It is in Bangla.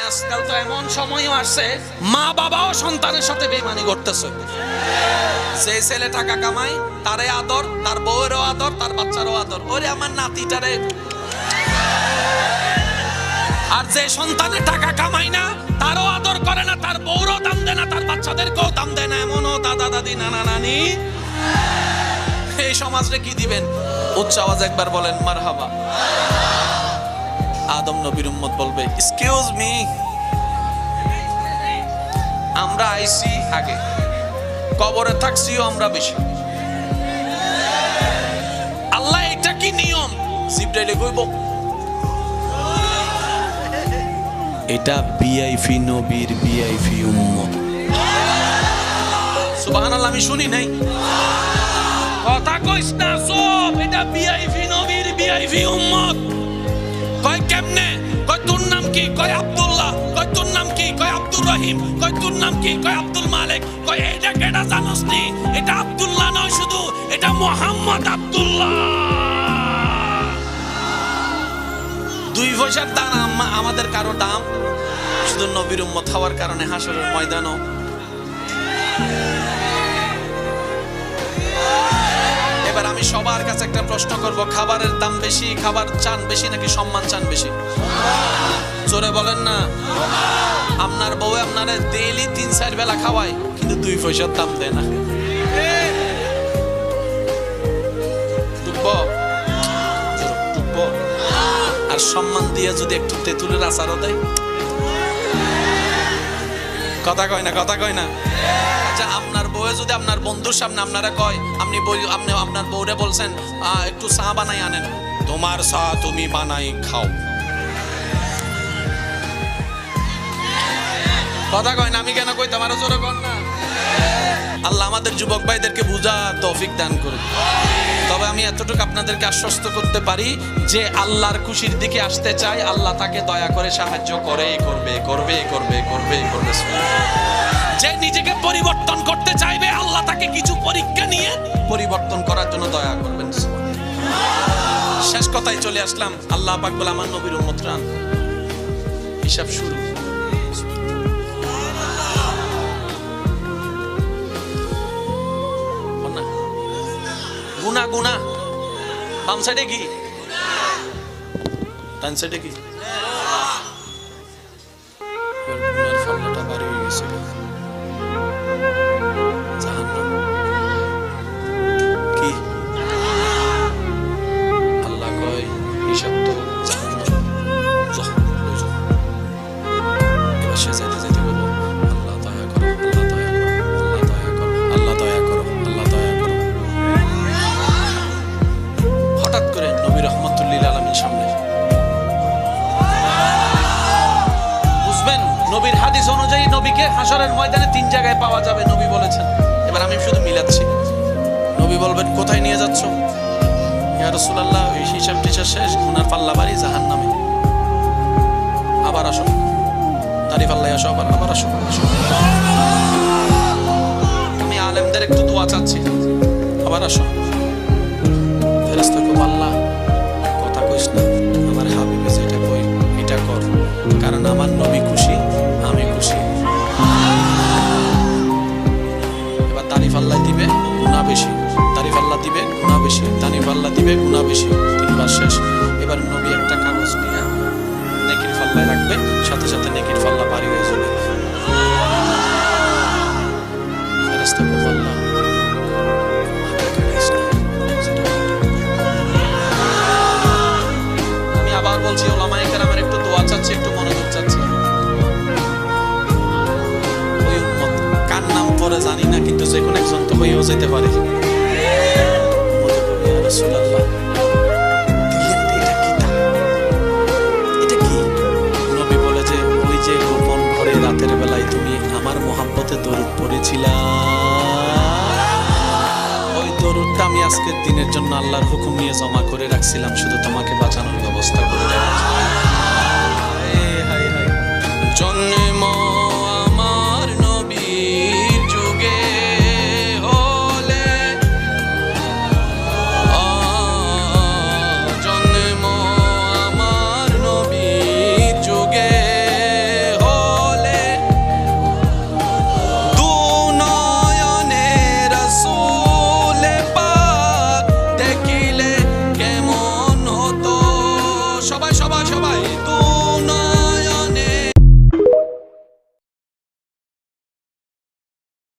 আজকাল তো এমন সময়ও আসছে মা বাবাও সন্তানের সাথে বেইমানি করতেছে। সেই ছেলে টাকা কামায়, তারে আদর, তার বউয়েরও আদর, তার বাচ্চারও আদর, ওরে আমার নাতিটারে। আর যে সন্তানের টাকা কামায় না, তারও আদর করে না, তার বউরও দাম দেয় না, তার বাচ্চাদেরকেও দাম দেয় না, এমনও দাদা দাদি নানা নানি। এই সমাজে কি দিবেন? উচ্চ আওয়াজ একবার বলেন মারহাবা। আদম নবীর উম্মত বলবে এক্সকিউজ মি, আমরা আইসি আগে, কবরে থাকছিও আমরা বেশি। আল্লাহ এটা কি নিয়ম? জিবরাইলে কইব এটা ভিআইপি নবীর ভিআইপি উম্মত। সুবহানাল্লাহ, আমি শুনি নাই কথা কইস না সব, এটা ভিআইপি নবীর ভিআইপি উম্মত। কয় কেমনে? কয় তোর নাম কি? কয় আব্দুল্লাহ। কয় তোর নাম কি? কয় আব্দুর রহিম। কয় তোর নাম কি? কয় আব্দুল মালিক। কয় এটা কেডা জানোস নি? এটা আব্দুল্লাহ নয় শুধু, এটা মুহাম্মদ আব্দুল্লাহ। দুই পয়সার দাম আমাদের কারো দাম, শুধু নবীর উম্মত হওয়ার কারণে হাসরের ময়দানও। এবার আমি সবার কাছে একটা প্রশ্ন করব, খাবারের দাম বেশি, খাবার চান বেশি নাকি সম্মান চান বেশি? জোরে বলেন না। আপনার বউ আপনারে ডেইলি 3-4 বেলা খাওয়ায়, কিন্তু 2 পয়সার দাম দেয় না। আর সম্মান দিয়ে যদি একটু তেঁতুলের আচারও দেয়, কথা কয় না, কথা কয় না। আচ্ছা, আপনার বউয়ে যদি আপনার বন্ধুর সামনে আপনারা কয়, আপনি আপনার বউরে বলছেন একটু চা বানাই আনেন, তোমার চা তুমি বানাই খাও, কথা কয় না। আমি কেন কই, তোমারও জোরে কর না। আল্লাহ আমাদের যুবক ভাইদেরকে বুঝার তৌফিক দান করুন। তবে আমি এতটুকু আপনাদেরকে আশ্বস্ত করতে পারি যে আল্লাহর খুশির দিকে আসতে চাই, আল্লাহ তাকে দয়া করে সাহায্য করে করবে করবে করবে করবে করবে। যে নিজেকে পরিবর্তন করতে চাইবে, আল্লাহ তাকে কিছু পরীক্ষা নিয়ে পরিবর্তন করার জন্য দয়া করবেন। শেষ কথায় চলে আসলাম। আল্লাহ পাক বলে আমার নবীর উম্মত রান, হিসাব শুরু। গুনা গুনা, বাম সাইডে কি, ডান সাইডে কি? গুনার ফলটা ভারী হয়ে গেছে। জাহান্নাম কি? আল্লাহ কয় হিসাব তো জাহান্নাম। এবার সে যাইতে যাইতে বলবো আল্লাহ দয়া করো, আল্লাহ দয়া করো, আল্লাহ দয়া করো, আল্লাহ দয়া করো, আল্লাহ দয়া করো। হঠাৎ করে নবী রহমাতুল্লিল আলামিন সামনে, বুঝবেন নবীর হাদিস অনুযায়ী নবীকে হাসরের ময়দানে 3 জায়গায় পাওয়া যাবে, নবী বলেছেন। এবার আমি শুধু মিলাচ্ছি। নবী বলবেন কোথায় নিয়ে যাচ্ছ? ইয়া রাসূলুল্লাহ, ওই হিসাব টিসাব শেষ, গুনার পাল্লা বাড়ি জাহান্নামে। আবার আসো, তারিফ আল্লাহ, আসো, আবার আসো। আমি আলেমদের একটু দোয়া চাচ্ছি, আবার আসো। ফেরেশতা কই আল্লাহ কথা কইস না, আমার হাবিবে যেটা কই এটা কর, কারণ আমার নবী খুশি, আমি খুশি। এবার তারিফ আল্লাহ দিবে, গুনাহ বেশি, তারিফ আল্লাহ দিবে, গুনাহ বেশি, তারিফ আল্লাহ দিবে, গুনাহ বেশি। 3 বার শেষ। এবার নবী একটা কাগজ নিয়ে নেকির পাল্লায় রাখবে, সাথে সাথে নেকির পাল্লা ভারী হয়ে যাবে। ফেরেশতা কই আল্লাহ আবার বলছি, ওলামায়ে কেরামের একটু দোয়া চাচ্ছি, একটু মনোযোগ চাচ্ছি। ওই উম্মত কার নাম পরে জানি না, কিন্তু যে কোনো একজন তো হয়েও যেতে পারে। রাসূলুল্লাহ, এটা কি? নবী বলে যে ওই যে গোপন ঘরে রাতের বেলায় তুমি আমার মোহাব্বতে দরুদ পড়েছিলা, ওই দরুদটা আমি আজকের দিনের জন্য আল্লাহর হুকুম নিয়ে জমা করে রাখছিলাম, শুধু তোমাকে বাঁচানোর ব্যবস্থা করে দেওয়ার জন্য।